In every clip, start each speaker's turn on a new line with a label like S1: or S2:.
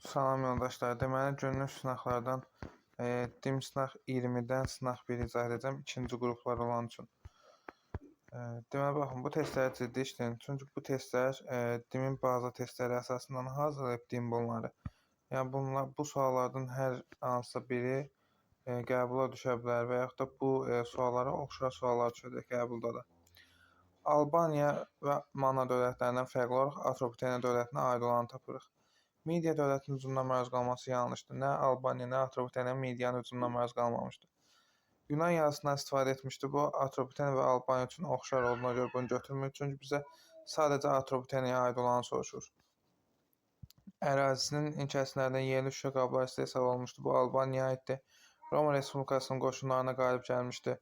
S1: Salam yoldaşlar. Deməli, günlük sınaqlardan dim sınaq 20-dən sınaq 1 icra edəcəm ikinci qruplar olan üçün. Deməli, baxın, bu testləri ciddi işləyin. Çünki bu testlər dimin baza testləri əsasından hazırlayıb dim bunları. Yəni, bu suallardan hər hansısa biri qəbula düşə bilər və yaxud da bu suallara oxşar suallar düşəcək qəbulda da. Albaniya və Manna dövlətlərindən fərqli olaraq Atropatena dövlətinə aid olanı tapırıq. Midiya dövlətinin hücumuna məruz qalması yanlışdır. Nə Albaniya, nə Atropatena Midiyanın hücumuna məruz qalmamışdır. Yunan yazısından istifadə etmişdi. Bu Atropatena və Albaniya üçün oxşar olduğuna görə bunu götürmür. Çünki bizə sadəcə Atropatenaya aid olanı soruşur. Ərazisinin inkişaflarından yerli şüşə qabları istehsal olmuşdu. Bu Albaniyaya aiddir. Roma Respublikasının qoşunlarına qalib gəlmişdi.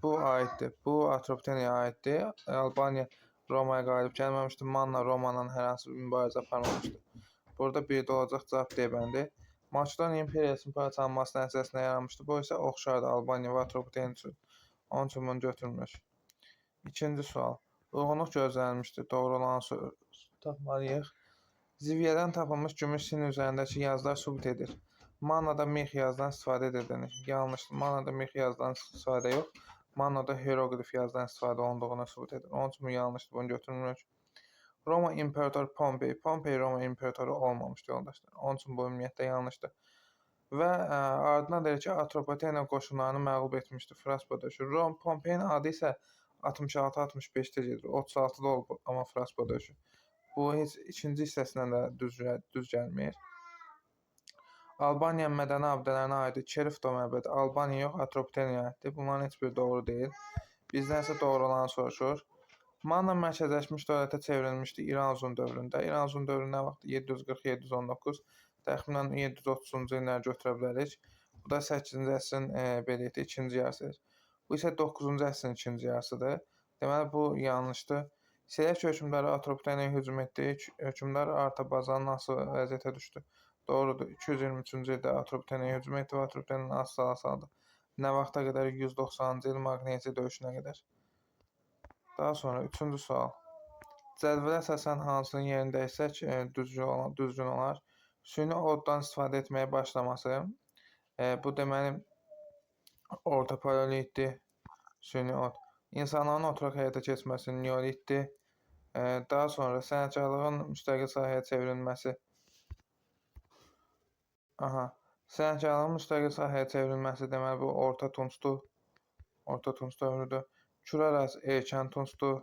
S1: Bu aiddir. Bu Atropatenaya aiddir. Albaniya Romaya qalib gəlməmişdi. Manna Romanla hər hansı bir mübarizə aparmamışdı. Burada bir də olacaq cavab D bəndi. Makedoniya imperiyasının parçalanması nəticəsində yaranmışdı. Bu isə oxşardır Albaniya və Atropatena üçün. Onun üçün bunu götürmür. İkinci sual. Uyğunluq gözlənilmişdir. Doğru olan söz tapmalıyıq. Ziviyədən tapılmış gümüş sin üzərindəki yazılar sübut edir. Mannada mix yazıdan istifadə edilir. Yanlışdır. Mannada mix yazıdan istifadə yox. Mannada hieroqlif yazıdan istifadə olunduğunu sübut edir. Onun üçün bu yanlışdır. Bunu götürmürük. Roma İmperatoru Pompey. Pompey Roma İmperatoru olmamışdı yoldaşlar. Onun üçün bu ümumiyyətlə yanlışdır. Və ardına deyir ki, Atropatena qoşunlarını məğlub etmişdi Fraspa döyüşü. Pompey'nin adı isə 66-65-də gedir. 36-da olub, amma Fraspa döyüşü. Bu heç ikinci hissəsindən də düz gəlmir. Albaniya mədəni abidələrinə aiddir. Çerifto məbədi Albaniya yox, Atropatenaya aiddir. Bunların heç biri doğru deyil. Bizdən isə doğru olanı soruşur. Manna mərkəzləşmiş dövlətə çevrilmişdi İran Uzun dövründə. İran Uzun dövrü nə vaxt? 740-719, təxminən 730-cu illəri götürə bilərik. Bu da 8-ci əsrin belə deyək, ikinci yarısıdır. Bu isə 9-cu əsrin ikinci yarısıdır. Deməli, bu yanlışdır. Selevki hökmdarı Atropatenaya hücum etdi. Hökmdar Artabazan nasıl vəziyyətə düşdü? Doğrudur. 223-cü ildə Atropatenaya hücum etdi və Atropatenanı az-sala saldı. Nə vaxta qədər? 190-cı il Magnezi döyüşünə qədər. Daha sonra üçüncü sual. Cədvələ əsasən hansının yerində etsək düzgün olar? Süni oddan istifadə etməyə başlaması. Bu deməli orta paleolitdir. Süni od. İnsanların oturaq həyata keçməsi neolitdir. Daha sonra sənətkarlığın müstəqil sahəyə çevrilməsi. Sənətkarlığın müstəqil sahəyə çevrilməsi deməli bu orta tuncdur. Orta tunc dövrüdür. Kür-Araz erkən tuncdur.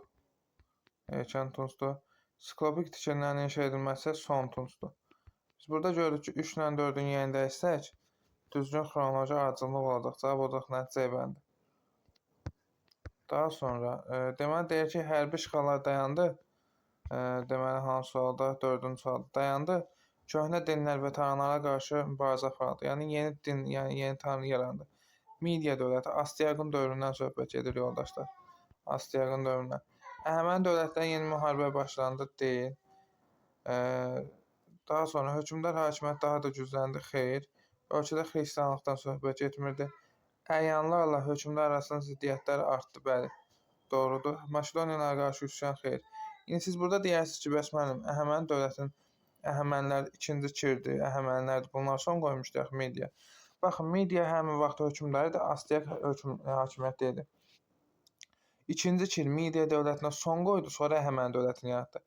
S1: Siklopik tikililərin inşa edilməsi son tuncdur. Biz burada görürük ki, 3 ilə 4-ün yerində etsək, düzgün xronoloji ardıcıllıq olacaq. Cavab olacaq nəticə bəndi. Daha sonra, deməli deyir ki, hərbi işğallar dayandı. Deməli, hansı sualda? 4-cü sualda dayandı. Köhnə dinlər və taranlara qarşı mübarizə aparıldı. Yəni, yeni din, yəni yeni tanrı yarandı. Midiya dövləti, Astiaqın dövründən söhbət gedir yoldaşlar. Astiaqın dövründən. Əhəməni dövlətlərin yeni müharibə başlandı, deyil. Daha sonra hökmdar hakimiyyət daha da gücləndi, xeyr. Ölkədə xristianlıqdan söhbət getmirdi. Əyanlarla hökmdar arasında ziddiyyətlər artdı, bəli. Doğrudur. Makedoniyalara qarşı üsyan, xeyr. İndi siz burada deyirsiniz ki, bəs müəllim, Əhəməni dövlətinin Əhəmənilər ikinci Kirdir, Əhəmənilərdir. Bunlar son qoymuşdu axı Midiya. Baxın, Midiya həmin vaxt hökmdarı idi, Astiaq hakimiyyət deyildi. İkinci Kir Midiya dövlətinə son qoydu, sonra Əhəməni dövlətini yaratdı.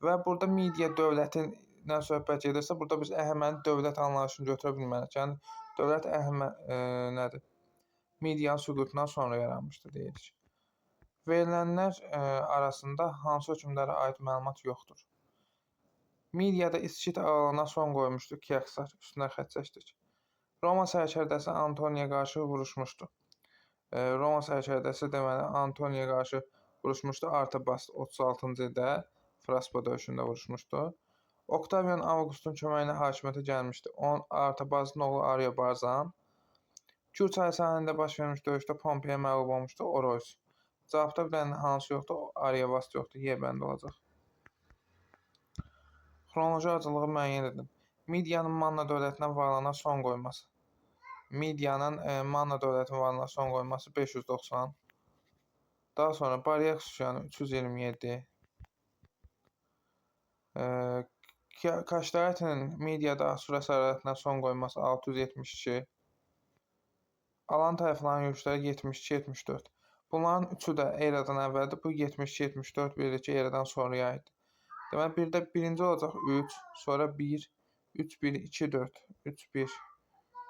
S1: Və burada Midiya dövlətindən söhbət gedirsə, burada biz Əhəməni dövlət anlayışını götürə bilmərik. Yəni, dövlət nədir? Midiyanın süqutundan sonra yaranmışdır, deyirik. Verilənlər arasında hansı hökmdara aid məlumat yoxdur? Midiyada İskit ağalına son qoymuşdu Kiaksar, üstünə xətt çəkdik. Roma sərkərdəsi Antoniya qarşı vuruşmuşdu. Roma sərkərdəsi deməli Antoniya qarşı vuruşmuşdu. Artabas 36-cı ildə Fraspa döyüşündə vuruşmuşdu. Oktavian Avqustun köməyi ilə hakimiyyətə gəlmişdi. Artabazın oğlu Ariobarzan. Kür çayı sahilində baş vermiş döyüşdə Pompeyə məğlub olmuşdu Oroys. Cavabda bir dənə hansı yoxdur? Ariovast yoxdur. Y bəndi olacaq. Xronoloji ardıcılığı müəyyən edin. Midiyanın Manna dövlətinə varlığına son qoyması. Midiyanın Manna dövlətinə varlığına son qoyması 590. Daha sonra Baryak üsyanı 327. Kaştaritinin mediada Asur əsarətinə son qoyması 672, alan tayfaların yürüşləri 72-74. Bunların üçü də eradan əvvəldir. Bu 72-74 bildirir ki, eradan sonraya aiddir. Deməli, bir də birinci olacaq 3, sonra 1, 3, 1, 2, 4, 3, 1,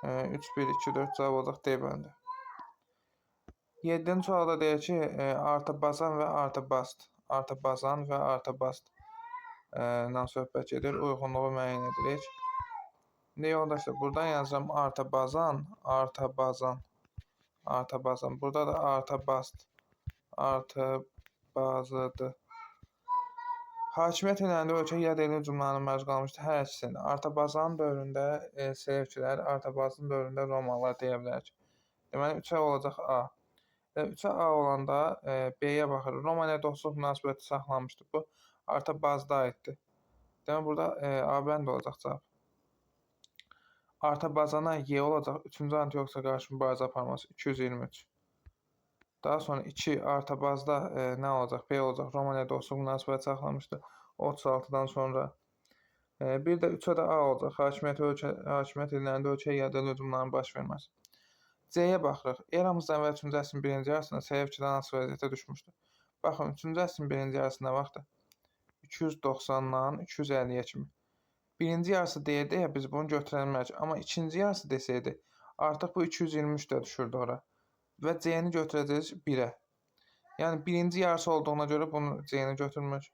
S1: 3, 1, 2, 4 cavab olacaq D bəndi. 7-ci sualda deyir ki, Artabazan və Artabast, Artabazan və Artabast dan söhbət gedir. Uyğunluğu müəyyən edirik. İndi yoldaşlar, buradan yazacağım Artabazan, Artabazan, Artabazan. Burada da Artabast, Artabazıdır. Hakimiyyət illərində ölkə yad elin cümlənin mərc qalmışdır. Hər ikisində. Artabazanın dövründə Selevkilər, Artabazın dövründə Romalılar deyə bilərik. Deməli, 3-ə olacaq A. 3-ə A olanda B-yə baxırıq. Roma ilə dostluq münasibəti saxlanmışdır. Bu Artabazda aiddir. Deməli, burada A bənd olacaq cavab. Artabazana Y olacaq. 3-cü Antioxusa qarşı mübarizə aparması 223. Daha sonra 2 Artabazda nə olacaq? B olacaq. Roma ilə dostluq münasibəti saxlamışdır 36-dan sonra. Bir də 3-ə də A olacaq. Hakimiyyət illərində ölkəyə yadel hücumların baş verməsi. C-yə baxırıq. Eramızdan əvvəl 3-cü əsrin birinci yarısında Selevkilər hansı vəziyyətə düşmüşdür? Baxın, 3-cü əsrin birinci yarısında vaxtı 290-dan 250-yə kimi. Birinci yarısı deyə biz bunu götürə bilmərik. Amma ikinci yarısı desəydi, artıq bu 223-də düşürdü ora. Və C-ni götürəcəyik 1-ə. Yəni, birinci yarısı olduğuna görə bunu C-ni götürmür.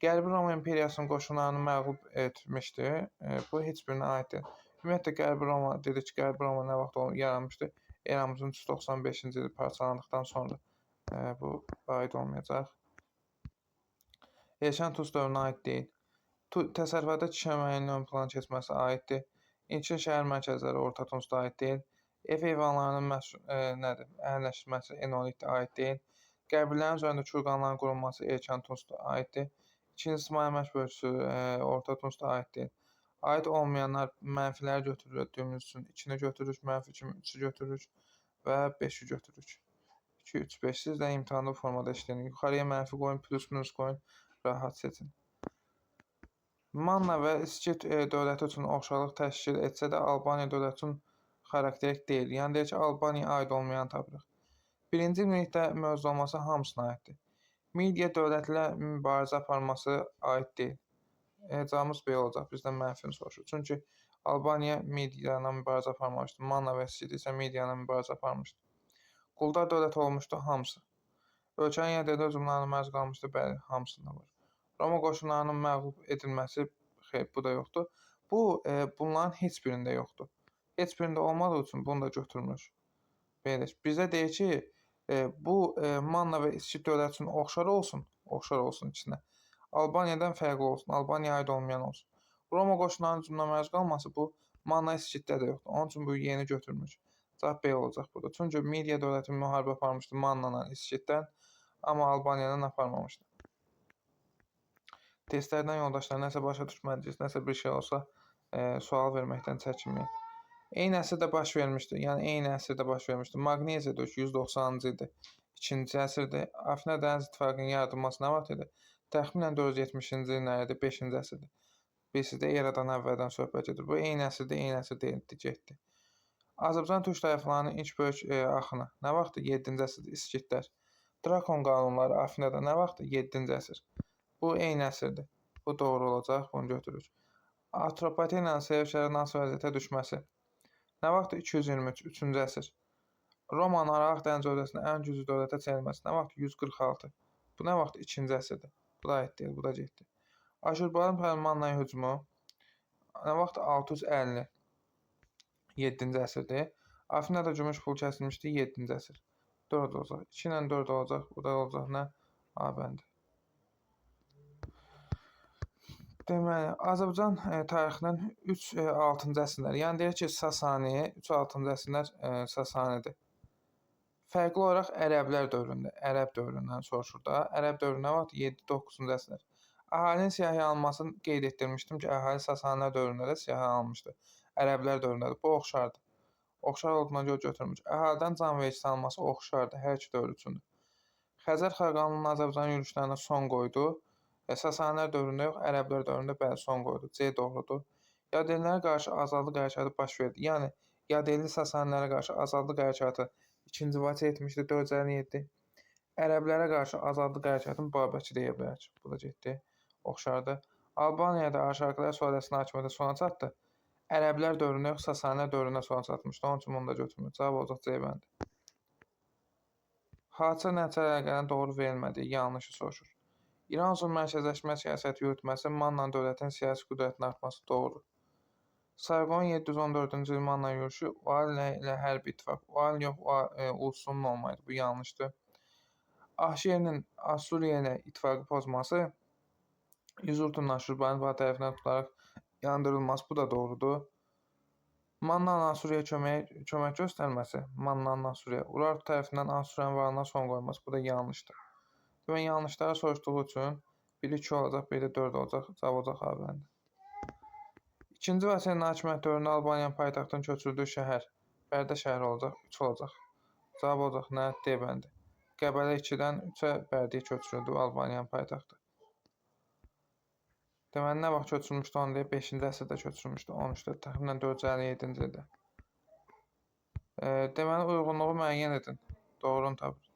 S1: Qərbi Roma İmperiyasının qoşunlarını məğlub etmişdi. Bu heç birinə aiddir. Ümumiyyətlə, Qərbi Roma, dedik ki, Qərbi Roma nə vaxt yaranmışdı? Eramızın 395-ci ili parçalandıqdan sonra bu aid olmayacaq. Erşən Tunc dövrünə aid deyil. Təsərrüfatda kişi əməyinin ön plana keçməsi aiddir. İlkin şəhər mərkəzləri Orta Tuncda aid deyil. Ev heyvanlarının əhəlləşməsi Enolikdə aid deyil. Qəbirlərin üzərində kurqanların qurulması Erkən Tuncda aiddir. İkinci ictimai əmək bölgüsü Orta Tuncda aid deyil. Aid olmayanlar mənfiləri götürüldüyümüz üçün 2-ni götürürük, mənfi kimi 3-ü götürürük və 5-i götürürük. 2, 3, 5. Siz də imtahanda formada işləyin. Yuxarıya mənfi qoyun, plus minus qoyun, rahat seçin. Manna və İskit dövləti üçün oxşarlıq təşkil etsə də Albaniya dövləti üçün xarakterik deyil. Yəni deyək ki, Albaniyaya aid olmayan tapırıq. Birinci minlikdə mövzu olması hamısına aiddir. Midiya dövlətlə mübarizə aparması aid deyil. Cavabımız B olacaq. Bizdən mənfini soruşur. Çünki Albaniya Midiya ilə mübarizə aparmamışdı. Manna və İskit isə Midiya ilə mübarizə aparmışdı. Quldar dövlət olmuşdu hamısı. Ölkənin yadədə hücumlarına mərc qalmışdı. Bəli, hamısında var. Roma qoşunlarının məğlub edilməsi, xeyr, bu da yoxdur. Bunların heç birində yoxdur. Heç birində olmadığı üçün bunu da götürmür. Belə, bizə deyir ki, bu Manna və İskit dövləti üçün oxşar olsun içinə. Albaniyadan fərqli olsun, Albaniyaya aid olmayan olsun. Roma qoşunlarının hücumuna mərc qalması bu Manna İskitdə də yoxdur. Onun üçün bu yeni götürmür. Cavab B olacaq burada. Çünki Midiya dövləti müharibə aparmışdı Manna ilə İskitdən, amma Albaniyadan aparmamışdı. Testlərdən yoldaşlar nəsə başa düşmədiniz, nəsə bir şey olsa sual verməkdən çəkinməyin. Eyni əsrdə baş vermişdi. Yəni eyni əsrdə baş vermişdi. Magneziya döyüşü 190-cı ildir. 2-ci əsrdir. Afina Dəniz İttifaqının yaradılması nə vaxt idi? Təxminən 470-ci illərdə 5-ci əsrdir. Birisi də eradan əvvəldən söhbət edir. Bu eyni əsrdə getdi. Azərbaycan türk tayfalarının ilk böyük axını nə vaxtdır? 7-ci əsrdə İskitlər. Drakon qanunları Afinada nə vaxtdır? 7-ci əsr. Bu eyni əsrdir. Bu doğru olacaq. Bunu götürürük. Atropatiya ilə Selevklərin hansı vəziyyətə düşməsi nə vaxtdır? 223, 3-cü əsr. Romanın Aralıq dəniz dövlətinin ən güclü dövlətə çevrilməsi nə vaxt? 146. Bu nə vaxt? 2-ci əsrdir. Bu da aid deyil, bu da getdi. Aşurbanipalın Mannaya hücumu nə vaxt? 650. 7-ci əsrdir. Afinada gümüş pul kəsilmişdi 7-ci əsr. 4 olacaq. 2 ilə 4 olacaq. Bu da olacaq nə? A bəndi. Deməli, Azərbaycan tarixinin 3-6-cı əsrlər, yəni deyək ki, Sasani, 3-6-cı əsrlər Sasanidir. Fərqli olaraq Ərəblər dövründə, Ərəb dövründən soruşur da. Ərəb dövrü nə vaxt? 7-9-cu əsrlər. Əhalinin siyahıya alınmasını qeyd etdirmişdim ki, əhali Sasanilər dövründə də siyahıya alınmışdı. Ərəblər dövründədir. Bu oxşardır. Oxşar olduğuna görə götürmür. Əhalidən can vergisi alınması oxşardır hər iki dövr üçündür. Xəzər xaqanlığının Azərbaycan yürüşlərinə son qoydu. Sasanilər dövründə yox, Ərəblər dövründə bəli son qoydu. C doğrudur. Yadellilərə qarşı azadlıq hərəkatı baş verdi. Yəni Yadelli Sasanilərə qarşı azadlıq hərəkatı 2-ci Vaçe etmişdi 457. Ərəblərə qarşı azadlıq hərəkatını Babəki deyə bilərik. Bu da getdi. Oxşardır. Albaniyada Arşakilər sülaləsinin hakimiyyəti sona çatdı. Ərəblər dövründə yox, Sasanilər dövründə sona çatmışdı. Onun üçün bunu da götürmür. Cavab olacaq C bəndi. Hadisə nəticə əlaqədən doğru verilmədiyi yanlışı soruşur. İran üçün mərkəzləşmə siyasəti yürütməsi Manna dövlətinin siyasi qüdrətinin artması doğrudur. Sarqonun 714-cü il Manna yürüşü Vali ilə hərbi ittifaq. Vali yox, Ulsunun olmaydı. Bu yanlışdır. Ahşerinin Assuriya ilə ittifaqı pozması Yüzurtun Aşurbanipal tərəfindən tutaraq yandırılması. Bu da doğrudur. Mannanın Assuriyaya kömək göstərməsi, Mannanın Assuriyaya, Urartu tərəfindən Assuriyanın varlığına son qoyması. Bu da yanlışdır. Demək, yanlışları soruşduğu üçün biri 2 olacaq, biri 4 olacaq. Cavab olacaq A bəndi. 2-ci Vaçenin hakimiyyət dövründə Albaniyanın paytaxtının köçürdüyü şəhər Bərdə şəhəri olacaq, 3 olacaq. Cavab olacaq nə? D bəndi. Qəbələ 2-dən 3-ə Bərdiyə köçürüldü Albaniyanın paytaxtı. Deməli, nə vaxt köçürülmüşdü onu deyək, 5-ci əsrdə köçürülmüşdü, 13-də, təxminən 457-ci ildə. Deməli, uyğunluğu müəyyən edin. Doğrunu tapır.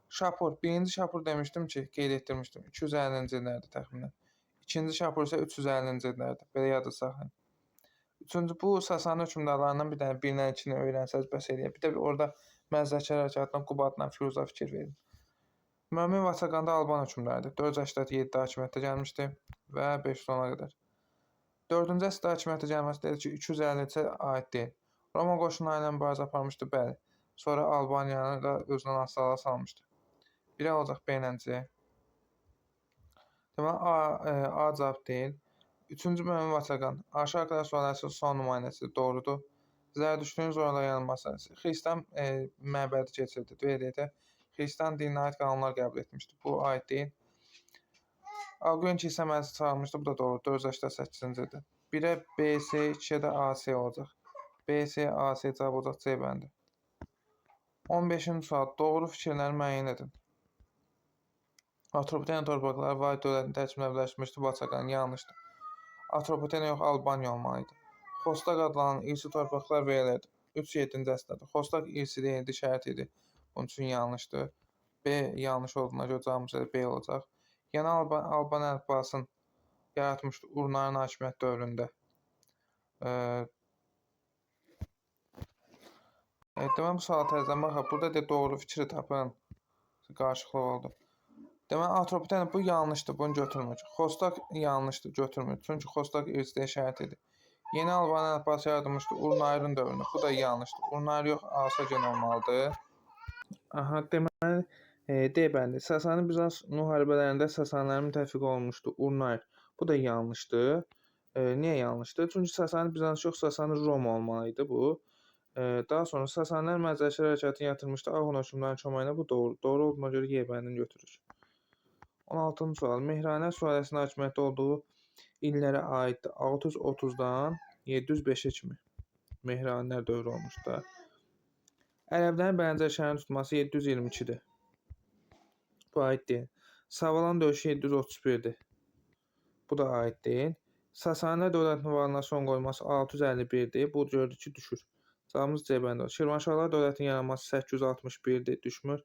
S1: Şapur, birinci Şapur demişdim ki, qeyd etdirmişdim, 250-ci illərdə təxminən. İkinci Şapur isə 350-ci illərdə, belə yadda saxlayın. Üçüncü, bu Sasani hökmdarlarından bir dənə 1-dən 2-ni öyrənsəz bəs eləyək. Bir də orada Məzdəkər hərəkatından Qubadla Firuza fikir verin. Mömin Vaçaqanda Alban hökmdarıdır. 487-də hakimiyyətə gəlmişdi və 510-a qədər. 4-cü əsrdə hakimiyyətə gəlməsi dedi ki, 250-ci aid deyil. Roma qoşunları ilə mübarizə aparmışdı, bəli. Sonra Albaniyanı da özünə asıla salmışdı. Biri olacaq B ilə C. Deməli, A cavab deyil. 3-cü Mömin Vaçaqan. Arşaklar sülaləsinin son nümayəndəsi doğrudur. Zərdüştlüyün zorla yanılması. Xristian məbədi keçirdi. Deyək, Xristian dininə aid qanunlar qəbul etmişdi. Bu aid deyil. Alqoyun kilsə məclisi çağırmışdı. Bu da doğrudur. 488-ci ildə. 1-ə BC, 2-ə də AC olacaq. BC, AC cavab olacaq C bəndi. 15-ci sual. Doğru fikirləri müəyyən edin. Atropatena torpaqları Vali dövlətini tərkibinə birləşmişdi. Vaçaqan yanlışdır. Atropatena yox, Albaniya olmalıydı. Xostaq adlanan irsi torpaqlar verilirdi. 3-7-ci əsrdə. Xostaq irsi deyildi, şərt idi. Bunun üçün yanlışdır. B yanlış olduğuna görə cavabımız B olacaq. Yəni Alban əlifbasını yaratmışdı Urnarin hakimiyyət dövründə. Deməli, bu sual təzədən baxaq. Burada da doğru fikri tapın. Qarşılıqlı oldu. Deməli, Atropatena bu yanlışdır, bunu götürmür. Xostaq yanlışdır, götürmür. Çünki Xostaq irsidə şərt idi. Yeni Alban əlifbası yaradılmışdı Urnarin dövründə. Bu da yanlışdır. Urnar yox, Asogen olmalıdır. Aha, deməli, D bəndi. Sasani Bizans müharibələrində Sasanilərin müttəfiqi olmuşdu Urnar. Bu da yanlışdır. Niyə yanlışdır? Çünki Sasani Bizans yox, Sasani Roma olmalıydı bu. Daha sonra Sasanilər Məzdəkər hərəkatını yatırmışdı Ağun hökmdarının köməyi ilə. Bu doğru. Doğru olduğuna görə Y bəndini götürür. 16-cı sual. Mehranilər sülaləsinin hakimiyyətdə olduğu illərə aiddir. 630-dan 705-ə kimi Mehranilər dövrü olmuşdu. Ərəblərin Bələncər şəhərini tutması 722-dir. Bu aid deyil. Savalan döyüşü 731-dir. Bu da aid deyil. Sasanilər dövlətinin varlığına son qoyması 651-dir. Bu gördük ki, düşür. Cavabımız C bəndi. Şirvanşahlar dövlətinin yaranması 861-dir, düşmür.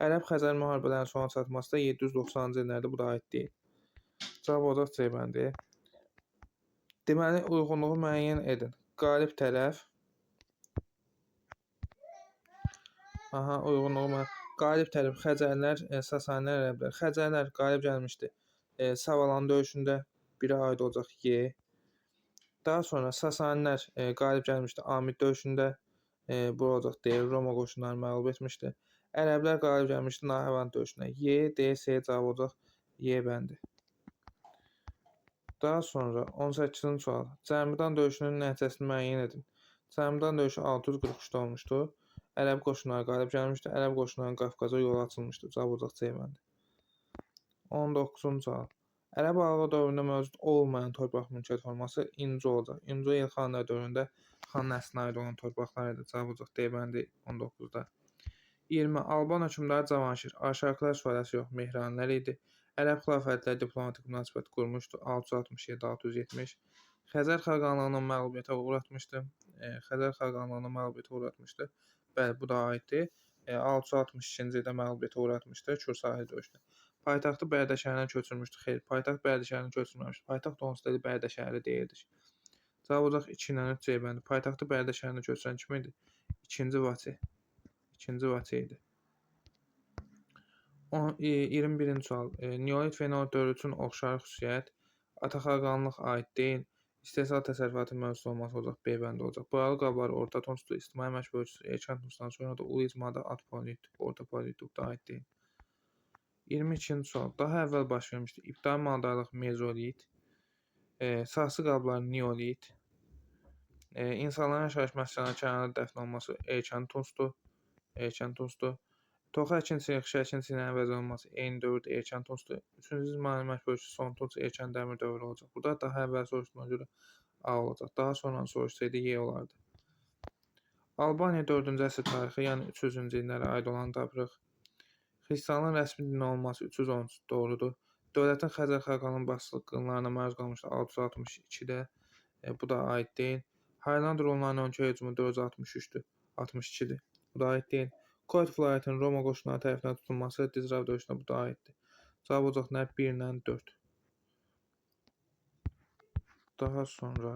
S1: Ərəb-Xəzər müharibələrinin sona çatması da 790-cı illərdə, bu da aid deyil. Cavab olacaq C bəndi. Deməli, uyğunluğu müəyyən edin. Qalib tərəf. Aha, uyğunluğu müəyyən. Qalib tərəf Xəzərlər, Sasanilər, Ərəblər. Xəzərlər qalib gəlmişdi. Savalan döyüşündə biri aid olacaq Y. Daha sonra Sasanilər qalib gəlmişdi Amid döyüşündə. Bu olacaq D. Roma qoşunları məğlub etmişdi. Ərəblər qalib gəlmişdi Nahəvand döyüşünə. Y, D, C cavab olacaq Y bəndi. Daha sonra 18-ci sual. Cərmidan döyüşünün nəticəsini müəyyən edin. Cərmidan döyüşü 643-də olmuşdu. Ərəb qoşunları qalib gəlmişdi. Ərəb qoşunlarının Qafqaza yolu açılmışdı. Cavab olacaq C bəndi. 19-cu sual. Ərəb ağalığı dövründə mövcud olmayan torpaq mülkiyyət forması İncu olacaq. İncu Elxanlar dövründə xan nəslinə aid olan torpaqlar idi. Cavab olacaq D bəndi 19-da. 20. Alban hökmdarı Cavanşir, Arşakilər sülaləsi yox, Mehranilər idi. Ərəb xilafətləri diplomatik münasibət qurmuşdu 667-670. Xəzər xaqanlığına məğlubiyyətə uğratmışdı. Bəli, bu da aiddir. 662-ci ildə məğlubiyyətə uğratmışdı Kür sahil döyüşdə. Paytaxtı Bərdə şəhərinə köçürmüşdü. Xeyr, paytaxt Bərdə şəhərinə köçürməmişdi. Paytaxt onsuz da Bərdə şəhəri deyildi. Cavab olacaq 2 ilə 3 ceybəndi. Paytaxtı Bərdə şəhərinə köçürən kim idi? 2-ci Vaçe. 2-ci Vaçe idi. 21-ci sual. Neolit və neolit dövrü üçün oxşar xüsusiyyət Ataxaqanlıq aid deyil. İstehsal təsərrüfatı mövzusu olması olacaq, B bəndi olacaq. Boyalı qablar orta tonslu, ictimai məşq bölgüsü, Erkən Tunusdan sonra da ulu icmada at politik, orta politik aid deyil. 22-ci sual. Daha əvvəl baş vermişdi. İbtidai maldarlıq mezolit, saxsı qablar neolit, insanların yaşayış məskanlarının kənarında dəfn olunması Erkən Tunusdur. Toxa əkinçiliyi, xişə əkinçiliyinin əvəz olunması eyni dövrdə Erkən Tunusdur. 3-cü ictimai məşq bölgüsü Son Tunus, Erkən Dəmir dövrü olacaq. Burada daha əvvəl soruşduğuna görə A olacaq. Daha sonra soruşsaydı Y olardı. Albaniya 4-cü əsr tarixi, yəni 300-cü illərə aid olan tapırıq. Xristianlığın rəsmi din olması 313 doğrudur. Dövlətin Xəzər xaqanının basqınlarına məruz qalmışdı 662-də. Bu da aid deyil. Hayland Rumlarının ölkə hücumu 463-dür. 62-dir. Bu da aid deyil. Koit vilayətinin Roma qoşunları tərəfindən tutulması Dizrav döyüşünə bu da aiddir. Cavab olacaq nə? 1 ilə 4. Daha sonra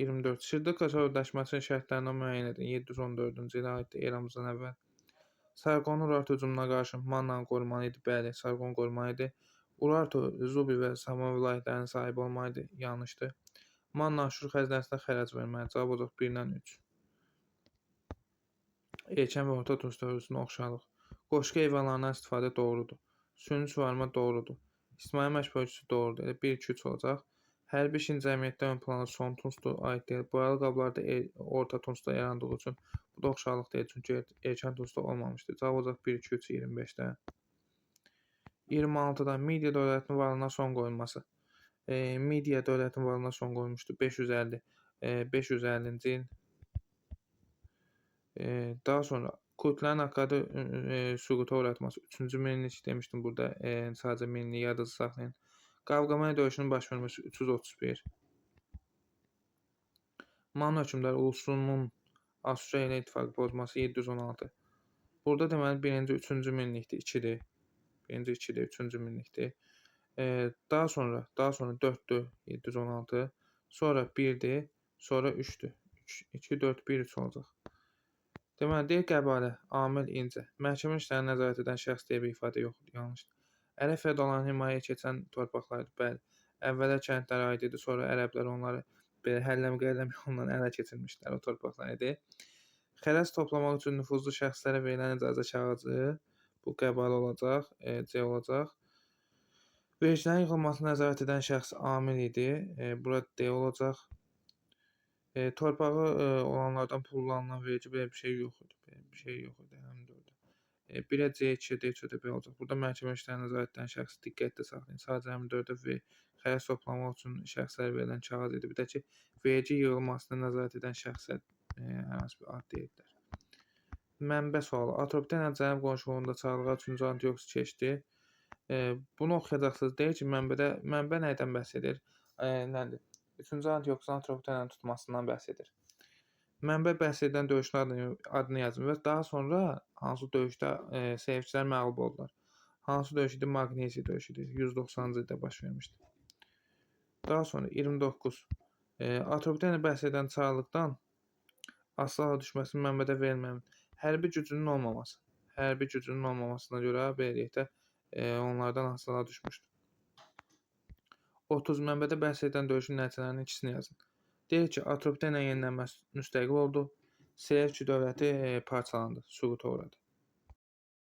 S1: 24. Şırdıqqa sövdələşməsinin şərtlərini müəyyən edin. 714-cü ilə aiddir eramızdan əvvəl. Sarqonun Urartu hücumuna qarşı Mannanı qorumalı idi. Bəli, Sarqon qorumalı idi. Urartu, Zubi və Sama vilayətlərinin sahibi olmalı idi. Yanlışdır. Manna Şur xəzinəsinə xərac verməli. Cavab olacaq 1 ilə 3. Erkən və orta Tunus dövrüsünün oxşarlıq. Qoşqu heyvanlarından istifadə doğrudur. Süni suvarma doğrudur. İctimai məşq bölgüsü doğrudur. Elə 1-2-3 olacaq. Hərbi işin cəmiyyətdə ön plana Son Tunusdur, aid deyil. Boyalı qablar da orta Tunusda yarandığı üçün bu da oxşarlıq deyil. Çünki Erkən Tunusda olmamışdır. Cavab olacaq 1-2-3, 25-də. 26-da Midiya dövlətinin varlığına son qoyulması. Midiya dövlətinin varlığına son qoyulmuşdur 550-ci il. Daha sonra Kurtların Akkadi süquta uğratması 3-cü minillik demişdim burada, sadəcə minilliyi yadınızda saxlayın. Qavqamaya döyüşünün baş verməsi 331. Man hökmdarı Ulusunun Asuriya ilə ittifaqı pozması 716. Burada deməli 1-ci 3-cü minillikdir, 2-dir. 1-ci 2-dir, 3-cü minillikdir. Daha sonra 4-dür, 716. Sonra 1-dir, sonra 3-dür. 2, 4, 1, 3 olacaq. Deməli, deyil qəbalə, amil incə. Məhkəmə işlərini nəzarət edən şəxs deyə bir ifadə yoxdur, yanlışdır. Ərəb feodallarının himayəyə keçən torpaqlardır, bəli. Əvvəllər kəndlərə aid idi, sonra ərəblər onları belə həlləm-qəlləm yolla ələ keçirmişlər, o torpaqlar idi. Xərəz toplamaq üçün nüfuzlu şəxslərə verilən icazə kağızı, bu qəbalə olacaq, C olacaq. Vergilərin yığılmasına nəzarət edən şəxs amil idi, burada D olacaq. Torpağı olanlardan pullanılan vergi belə bir şey yox idi. Həmin dövrdə. 1-ə C, 2-ə D, 3-ə B olacaq. Burada məhkəmə işlərini nəzarət edən şəxsi diqqətlə saxlayın. Sadəcə həmin dövrdə xərc toplamaq üçün şəxslərə verilən kağız idi. Bir də ki, vergi yığılmasına nəzarət edən şəxslər hər hansı bir ad deyildilər. Mənbə sualı. Atropatena cənub qonşuluğunda çarlığa 3-cü Antioxus keçdi. Bunu oxuyacaqsınız. Deyir ki, mənbə nədən bəhs edir? Nədir? 3-cü Antioxusun Atropatenanı tutmasından bəhs edir. Mənbə bəhs edən döyüşün adını yazın və daha sonra hansı döyüşdə sevkilər məğlub oldular. Hansı döyüş idi? Magnesiya döyüşüdür. 190-cı ildə baş vermişdi. Daha sonra 29. Atropatena bəhs edən çarlıqdan asılı düşməsinin mənbədə verilməmin hərbi gücünün olmaması. Hərbi gücünün olmamasına görə belə də onlardan asılı düşmüşdür. 30. Mənbədə bəhs edən döyüşün nəticələrinin ikisini yazın. Deyir ki, Atropatena yenilənməsi müstəqil oldu. Selevki dövləti parçalandı, süquta uğradı.